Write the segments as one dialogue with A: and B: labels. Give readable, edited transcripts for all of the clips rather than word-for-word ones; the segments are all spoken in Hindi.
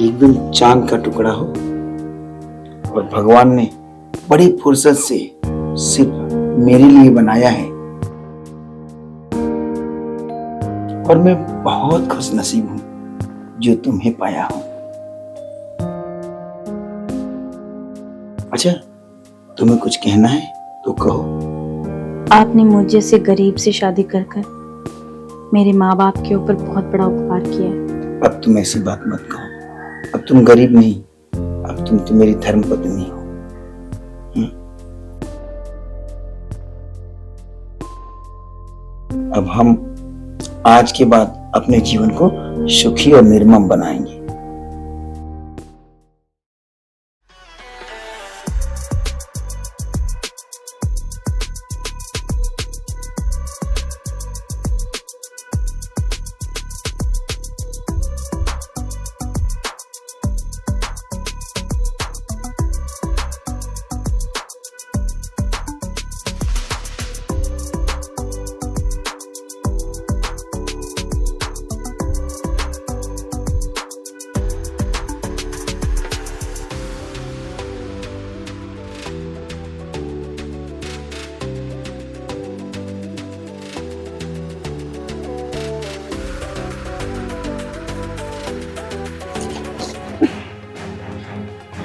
A: एकदम चांद का टुकड़ा हो और भगवान ने बड़ी फुर्सत से सिर्फ मेरे लिए बनाया है और मैं बहुत खुशनसीब हूं जो तुम्हें पाया हूं। अच्छा, तुम्हें कुछ कहना है तो कहो।
B: आपने मुझे से गरीब से शादी कर कर मेरे माँ बाप के ऊपर बहुत बड़ा उपकार किया है।
A: अब तुम ऐसी बात मत कहो। अब तुम गरीब नहीं, अब तुम तो मेरी धर्मपत्नी हो। अब हम आज के बाद अपने जीवन को सुखी और निर्मम बनाएंगे।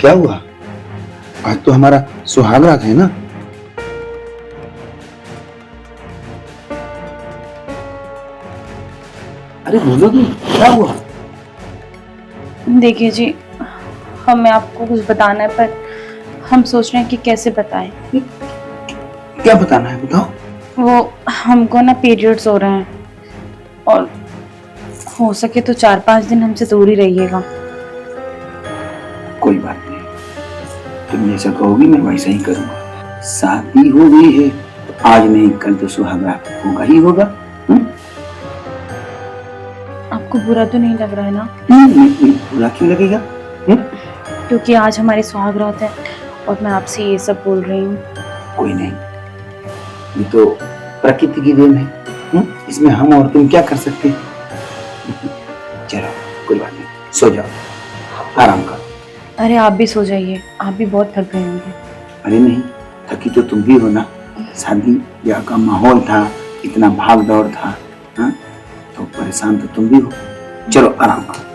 A: क्या हुआ? आज तो हमारा सुहाग रात है ना? अरे बोलो तुम, क्या हुआ?
B: देखिए जी, हमें आपको कुछ बताना है पर हम सोच रहे हैं कि कैसे बताएं।
A: क्या बताना है, बताओ।
B: वो हमको ना पीरियड्स हो रहे हैं और हो सके तो 4-5 दिन हमसे दूर ही रहिएगा।
A: कोई बात नहीं, तुम जैसा कहोगी मैं वैसा ही करूंगा। शादी हो गई है तो आज नहीं कल तो सुहाग रात होगा ही होगा।
B: आपको बुरा तो नहीं लग रहा है ना?
A: नहीं, बुरा क्यों लगेगा?
B: क्योंकि आज हमारी सुहाग रात है और मैं आपसे ये सब बोल रही हूँ।
A: कोई नहीं, ये तो प्रकृति की देन है। इसमें हम और तुम क्या कर सकते हैं? चलो कोई बात नहीं, सो जाओ, आराम करो।
B: अरे आप भी सो जाइए, आप भी बहुत थक गए होंगे।
A: अरे नहीं, थकी तो तुम भी हो ना। शादी ब्याह का माहौल था, इतना भाग दौड़ था, हाँ? तो परेशान तो तुम भी हो। चलो आराम करो,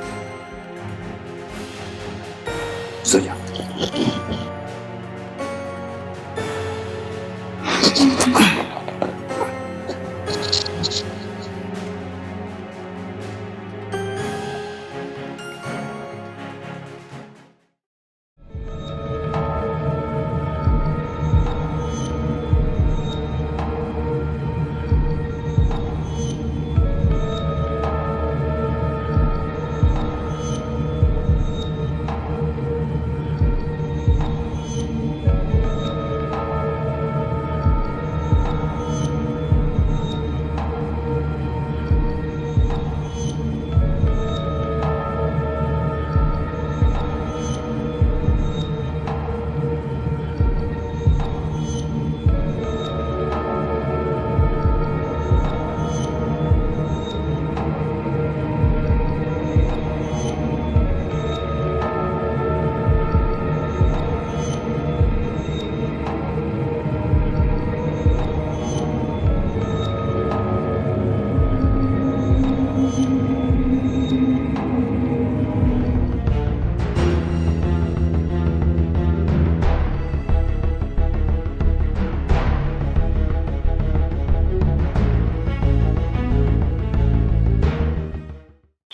A: सो जाओ।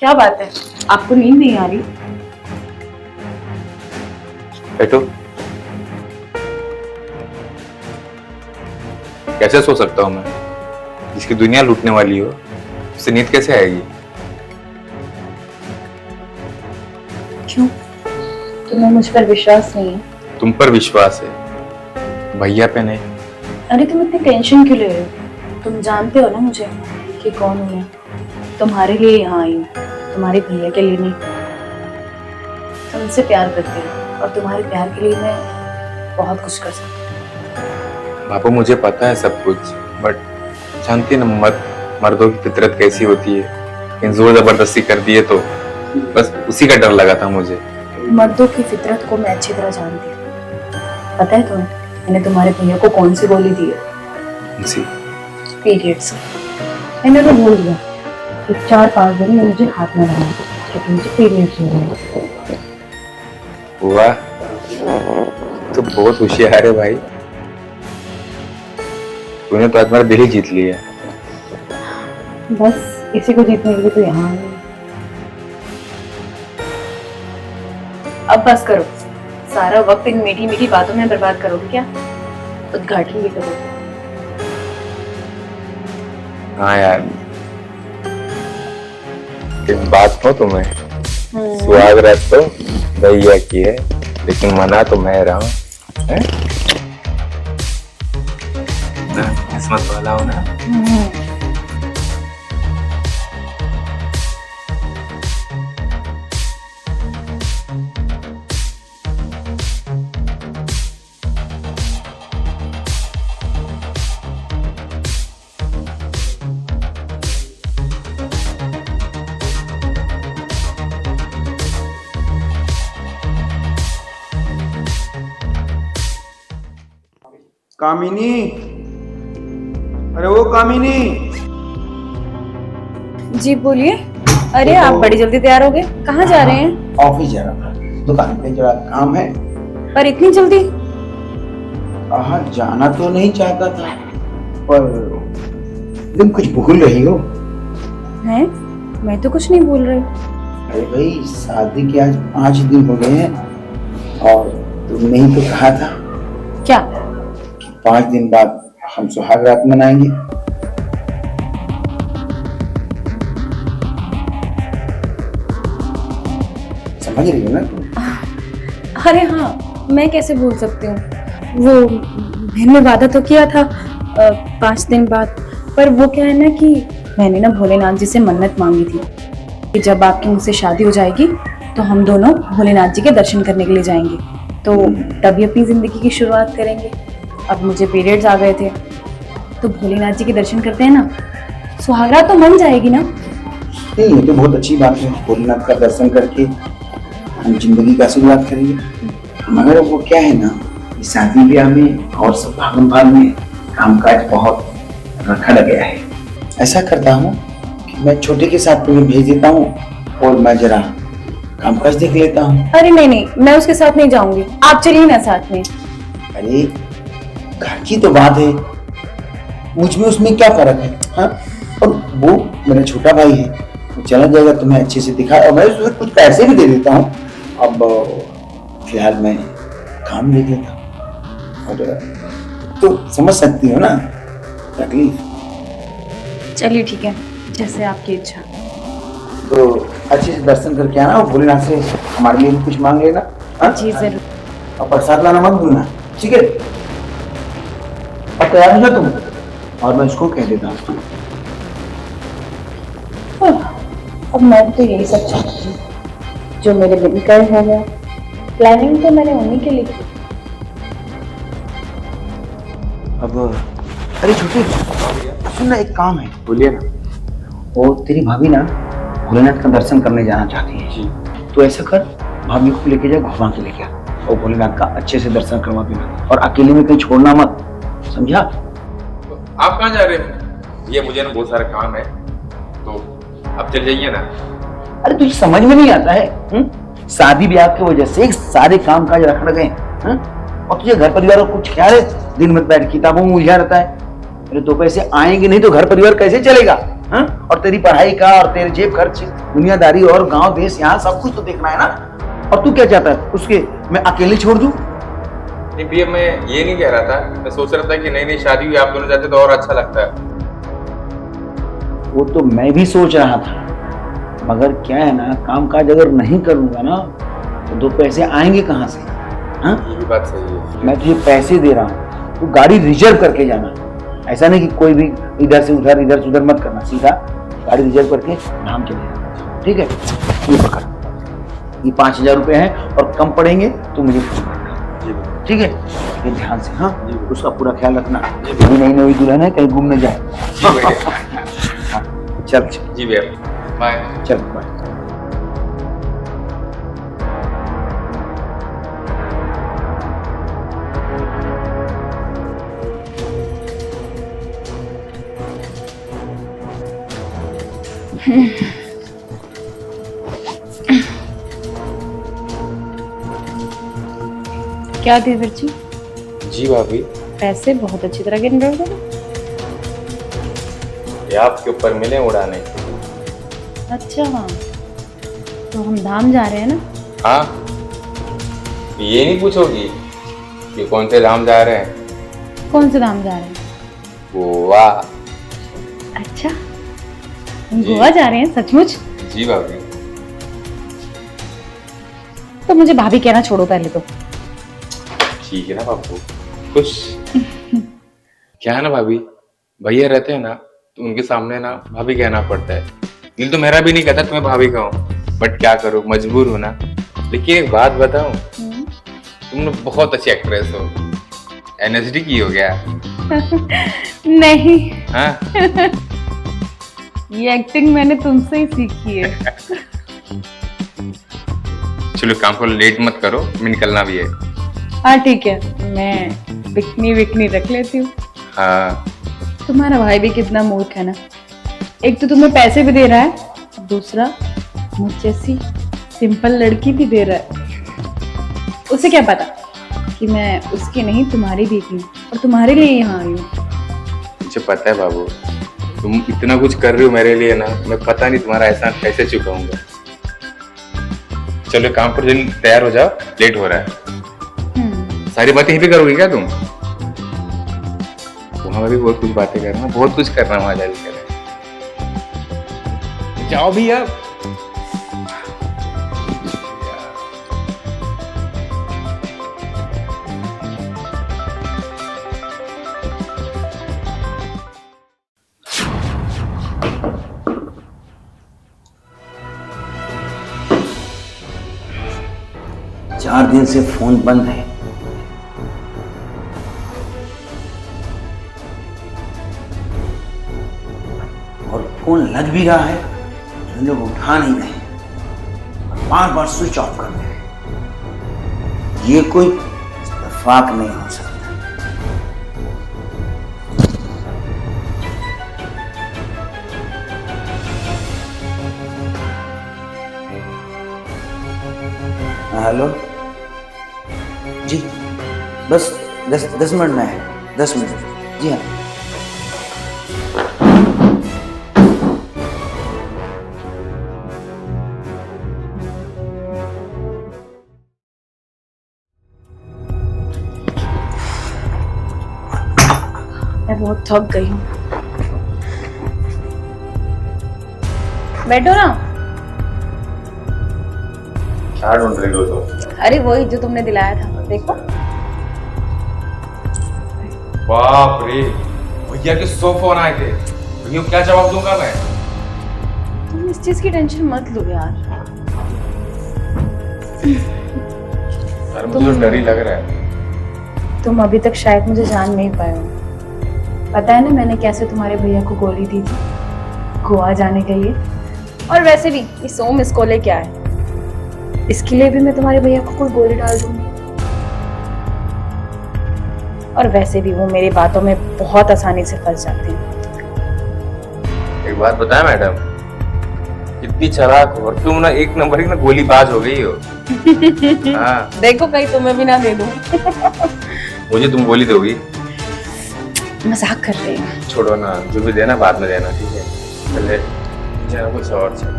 B: क्या बात है, आपको नींद नहीं आ रही?
C: बैठो। कैसे सो सकता हूँ मैं? जिसकी दुनिया लूटने वाली हो उससे नींद कैसे आएगी?
B: क्यों, तुम्हें मुझ पर विश्वास नहीं है?
C: तुम पर विश्वास है, भैया पे नहीं।
B: अरे तुम इतनी टेंशन क्यों ले रहे हो? तुम जानते हो ना मुझे कि कौन हूँ मैं। तुम्हारे लिए यहाँ आई हूँ, तुम्हारे भैया के लिए नहीं। तुमसे प्यार करती हूँ और तुम्हारे प्यार के लिए मैं बहुत कुछ कर सकती हूँ।
C: बापू मुझे पता है सब कुछ, बट जानती है ना मर्दों की फितरत कैसी होती है। इन जोर जबरदस्ती कर दिए तो बस उसी का डर लगा था मुझे।
B: मर्दों की फितरत को मैं अच्छी तरह जानती हूँ। पता है तुम्हें मैंने तुम्हारे भैया को कौन सी गोली दी है?
C: जी।
B: पीरियड्स। मैंने तो भूल गया कि 4-5 दिन में मुझे हाथ में लगाना क्योंकि मुझे पीरियड्स हो रहे हैं।
C: वाह, तो बहुत होशियार है भाई। तूने तो आज मेरा दिल ही जीत लिया।
B: बस इसी को जीतने के लिए तो यहाँ आई हूँ। अब बस करो, सारा वक्त इन मीठी मीठी बातों में बर्बाद करोगे क्या? उद्घाटन भी करो।
C: हाँ यार, एक बात हो तुम्हें, सुहागरात तो भैया की है लेकिन मना तो मैं रहा हूँ। किस्मत वाला हो ना।
A: कामिनी, अरे वो कामिनी।
B: जी बोलिए। अरे आप बड़ी जल्दी तैयार हो गए, कहाँ जा रहे हैं?
A: ऑफिस जा रहा था, दुकान पे जरा काम है।
B: पर इतनी जल्दी?
A: हाँ, जाना तो नहीं चाहता था पर तुम कुछ भूल रही हो।
B: हैं? मैं तो कुछ नहीं भूल रही।
A: अरे भाई, शादी के आज 5 दिन हो गए हैं और तुमने ही तो कहा था
B: क्या?
A: 5 दिन बाद हम सुहाग रात मनाएंगे। समझ रही हो ना तुम?
B: अरे हाँ, मैं कैसे भूल सकती हूँ। वो मैंने वादा तो किया था 5 दिन बाद, पर वो क्या है ना कि मैंने ना भोलेनाथ जी से मन्नत मांगी थी कि जब आपकी मुझसे शादी हो जाएगी तो हम दोनों भोलेनाथ जी के दर्शन करने के लिए जाएंगे, तो तभी अपनी जिंदगी की शुरुआत करेंगे। अब मुझे पीरियड्स आ गए थे तो भोलेनाथ जी के दर्शन करते हैं ना, सुहागरात तो मन जाएगी ना।
A: नहीं, ये तो बहुत अच्छी बात है, भोलेनाथ का दर्शन करके हम जिंदगी का शुरुआत करेंगे। मगर वो क्या है ना, शादी ब्याह में और सब भागम भाग में कामकाज बहुत रखा गया है। ऐसा करता हूँ कि मैं छोटे के साथ तुम्हें भेज देता हूँ और मैं जरा कामकाज देख लेता हूँ।
B: अरे नहीं नहीं, मैं उसके साथ नहीं जाऊंगी, आप चलिए ना साथ में।
A: अरे घर की तो बात है, मुझ में उसमें क्या फर्क है? हाँ, और वो मेरा छोटा भाई है, वो चला जाएगा, तुम्हें अच्छे से दिखा और मैं उसमें कुछ पैसे भी दे देता हूँ। अब फिलहाल मैं काम देख लेता हूँ और तो समझ सकती हो ना तकलीफ।
B: चलिए ठीक है, जैसे आपकी इच्छा।
A: तो अच्छे से दर्शन करके आना और भोलेनाथ से हमारे लिए भी कुछ मांग लेना। हाँ?
B: जी जरूर।
A: और प्रसाद लाना मत भूलना, ठीक है? अब तैयार हो जा तुम, और मैं उसको कह देता हूँ।
B: अब मैं तो यही सब चाहती हूँ, जो मेरे दिल का हो गया। प्लानिंग तो मैंने उन्हीं के लिए की।
A: अब अरे छोटे, सुन ना, एक काम है।
C: बोलिए ना।
A: वो तेरी भाभी ना भोलेनाथ का दर्शन करने जाना चाहती है
C: जी।
A: तो ऐसा कर, भाभी को लेके जा, घुमा के लेके आ और भोलेनाथ का अच्छे से दर्शन करवा देना और अकेले में कहीं छोड़ना मत, समझा?
C: आप कहाँ जा रहे हैं? ये मुझे ना बहुत सारा काम है, तो आप चल जाइए ना।
A: अरे तुझे समझ में नहीं आता है? शादी ब्याह की वजह से सारे काम काज रख गए, और तुझे घर परिवार का कुछ ख्याल है? दिन भर बैठ किताबों में उलझा रहता है। अरे 2 पैसे आएंगे नहीं तो घर परिवार कैसे चलेगा? और तेरी पढ़ाई का और तेरे जेब खर्च, दुनियादारी और गांव देश यहाँ सब कुछ तो देखना है ना। और तू क्या चाहता है उसके मैं अकेले छोड़ दूं?
C: नहीं भैया, मैं ये नहीं कह रहा था, मैं सोच रहा था कि नई नई शादी हुई, आप दोनों जाते तो और अच्छा लगता है।
A: वो तो मैं भी सोच रहा था, मगर क्या है ना, काम काज अगर नहीं करूंगा ना तो 2 पैसे आएंगे कहाँ से?
C: ये भी बात सही है।
A: मैं तुझे पैसे दे रहा हूँ, तू गाड़ी रिजर्व करके जाना। ऐसा नहीं कि कोई भी इधर से उधर मत करना, सीधा गाड़ी रिजर्व करके धाम चले जाना, ठीक है? ये पकड़, ये 5000 रुपए हैं और कम पड़ेंगे तो मुझे फोन करना, ठीक है? ये ध्यान से, हाँ, उसका पूरा ख्याल रखना। अभी नई दुल्हन है, कहीं घूमने जाए।
C: जी भैया।
A: हाँ, चल
C: जी भैया, बाय।
A: चल बाय।
B: क्या थी विरची?
C: जी भाभी,
B: पैसे बहुत अच्छी तरह गिन रहे हो तुम।
C: ये आपके ऊपर मिले उड़ाने।
B: अच्छा तो हम धाम जा रहे हैं ना?
C: हाँ, ये नहीं पूछोगी कि कौन से धाम जा रहे हैं?
B: कौन से धाम जा रहे हैं?
C: गोवा।
B: अच्छा हम गोवा जा रहे हैं सचमुच?
C: जी भाभी।
B: तो मुझे भाभी कहना छोड़ो पहले तो।
C: ठीक है ना बापू, खुश। क्या है ना भाभी, भैया रहते हैं ना तो उनके सामने ना भाभी कहना पड़ता है। दिल तो मेरा भी नहीं कहता तुम्हें भाभी कहूँ, बट क्या करूँ, मजबूर हूँ ना। लेकिन एक बात बताऊं, तुम लोग बहुत अच्छी एक्ट्रेस हो। एनएसडी की हो गया?
B: नहीं।
C: हाँ?
B: ये एक्टिंग मैंने तुमसे ही सीखी है।
C: चलो काम को लेट मत करो, मैं निकलना भी है।
B: हाँ ठीक है, मैं बिकनी रख लेती हूँ।
C: हाँ।
B: तुम्हारा भाई भी कितना मूर्ख है ना, एक तो तुम्हें पैसे भी दे रहा है, दूसरा मुझ जैसी सिंपल लड़की भी दे रहा है। उसे क्या पता कि मैं उसकी नहीं तुम्हारी बेटी हूँ और तुम्हारे लिए यहाँ आई हूँ।
C: मुझे पता है बाबू, तुम इतना कुछ कर रही हो मेरे लिए ना, मैं पता नहीं तुम्हारा एहसान कैसे चुकाऊंगा। चलो काम पर जल्दी तैयार हो जाओ, लेट हो रहा है। सारी बातें यहीं पे करोगी क्या तुम? वहां भी बहुत कुछ बातें करना, बहुत कुछ करना वहां जाकर। जाओ भी अब।
A: चार दिन से फोन बंद है। और फोन लग भी रहा है तो लोग उठा नहीं रहे, बार बार स्विच ऑफ कर रहे हैं। ये कोई इत्तेफाक नहीं हो सकता। हेलो जी, बस 10 मिनट में है। 10 मिनट। जी हाँ।
B: मैं बहुत थक गई हूँ। बैठो ना।
C: क्या ढूंढ रही हो तुम?
B: अरे वही जो तुमने दिलाया था, देखो।
C: बाप रे, भैया के 100 फोन आए थे। भैया क्या जवाब दूंगा मैं?
B: तुम इस चीज की टेंशन मत लो यार।
C: यार मुझे तो डर ही लग रहा है।
B: तुम अभी तक शायद मुझे जान नहीं पाए हो। पता है ना मैंने कैसे तुम्हारे भैया को गोली दी थी गोवा जाने के लिए। और वैसे भी ये 100 मिस कॉल क्या है, इसके लिए भी मैं तुम्हारे भैया को कोई गोली डाल दूंगी। और वैसे भी वो मेरी बातों में बहुत आसानी से फंस जाते हैं।
C: एक बात बताया मैडम, कितनी चालाक हो, और तुम ना एक नंबर की ना गोलीबाज हो गई हो। हाँ।
B: देखो कहीं तुम्हें भी ना दे दूं।
C: मुझे तुम गोली दोगी?
B: मजाक कर रही हूँ।
C: छोड़ो ना, जो भी देना बाद में देना, ठीक है? पहले जरा कुछ और चाहिए।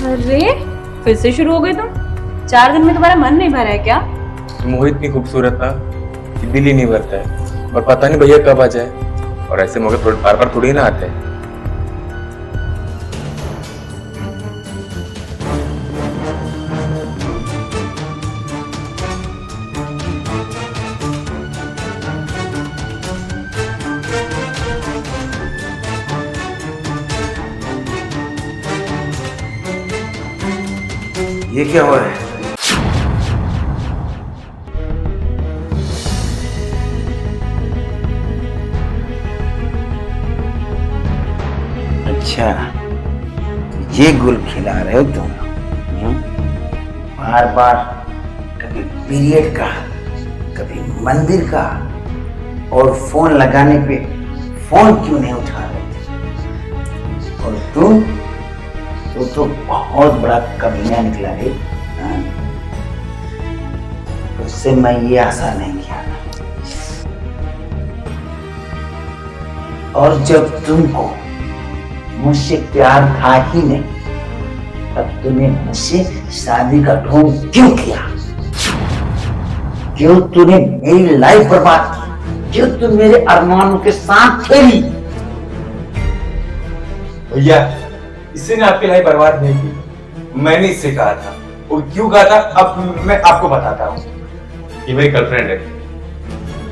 B: अरे फिर से शुरू हो गए तुम। 4 दिन में तुम्हारा मन नहीं भरा है क्या?
C: तुम हो इतनी खूबसूरत ना कि दिल ही नहीं भरता है, और पता नहीं भैया कब आ जाए। और ऐसे मौके बार बार थोड़ी ना आते।
A: ये क्या हो रहा है? अच्छा, ये गुल खिला रहे हो तुम? बार बार कभी पीरियड का, कभी मंदिर का, और फोन लगाने पे फोन क्यों नहीं उठा रहे थे? और तू तो बहुत बड़ा कमीना निकला रे। हाँ? उससे मैं ये आशा नहीं किया था। और जब तुमको मुझसे प्यार था ही नहीं, तब तूने मुझसे शादी का ढोंग क्यों किया? क्यों तूने मेरी लाइफ बर्बाद की? क्यों तू मेरे अरमानों के साथ खेली?
D: भैया, इससे ने आपकी लाइफ बर्बाद नहीं की, मैंने इससे कहा था। और क्यों कहा था अब मैं आपको बताता हूँ। ये मेरी गर्लफ्रेंड है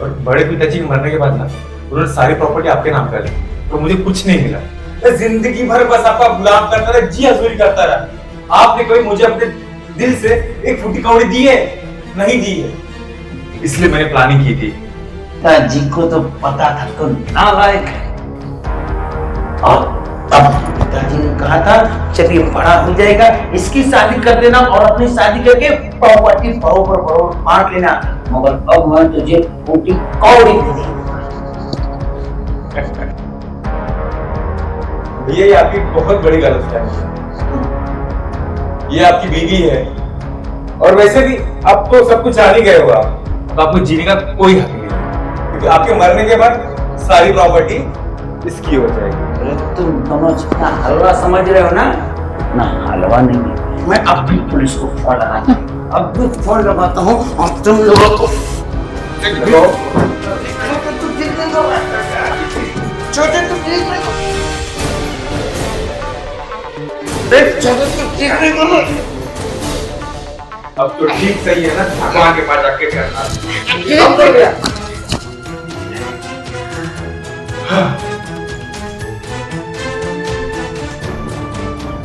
D: और बड़े पिताजी के मरने के बाद ना उन्होंने सारी प्रॉपर्टी आपके नाम कर ली, तो मुझे कुछ नहीं मिला। मैं जिंदगी भर बस आपका गुलाम करता रहा, जी हजूरी करता रहा। आपने कभी मुझे अपने दिल से एक फूटी कौड़ी दी है? नहीं दी है। इसलिए मैंने प्लानिंग की थी।
A: पिताजी को तो पता था तो नालायक है, और तब पिताजी ने कहा था जब ये बड़ा हो जाएगा इसकी शादी कर देना और अपनी शादी करके प्रॉपर्टी बरोबर बांट लेना, मगर अब मैं तुझे फूटी कौड़ी दे दी।
D: भैया, ये आपकी बहुत बड़ी गलतफहमी है। ये आपकी बीवी है और वैसे भी आप तो सब कुछ जान ही गए हो। अब आपको जीने का कोई हक नहीं है, क्योंकि आपके मरने के बाद सारी प्रॉपर्टी इसकी हो जाएगी।
A: अरे तुम दोनों जितना हलवा समझ रहे हो ना, ना हलवा नहीं है। मैं अब भी पुलिस को फोन लगाता हूँ, अब भी फोन लगाता हूँ और तुम लोगों को छोटे तुम देखने को
D: अब तो ठीक सही है ना, भगवान के पास जाके करना।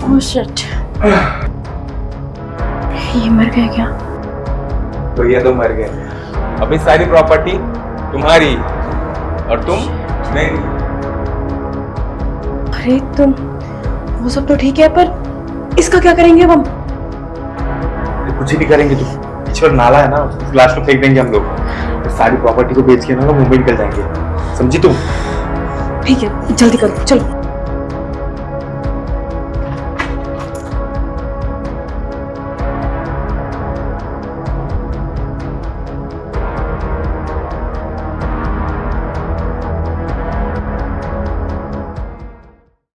B: ओह शिट, ये मर गया क्या?
D: भैया तो मर गए। अभी सारी प्रॉपर्टी तुम्हारी और तुम मेरी।
B: अरे तुम, वो सब तो ठीक है, पर इसका क्या करेंगे हम?
D: कुछ नहीं करेंगे, तो पीछे नाला है ना, उस लाश को फेंक देंगे हम लोग। सारी प्रॉपर्टी को बेच के ना मुंबई निकल जाएंगे, समझी तुम?
B: ठीक है, जल्दी करो, चलो।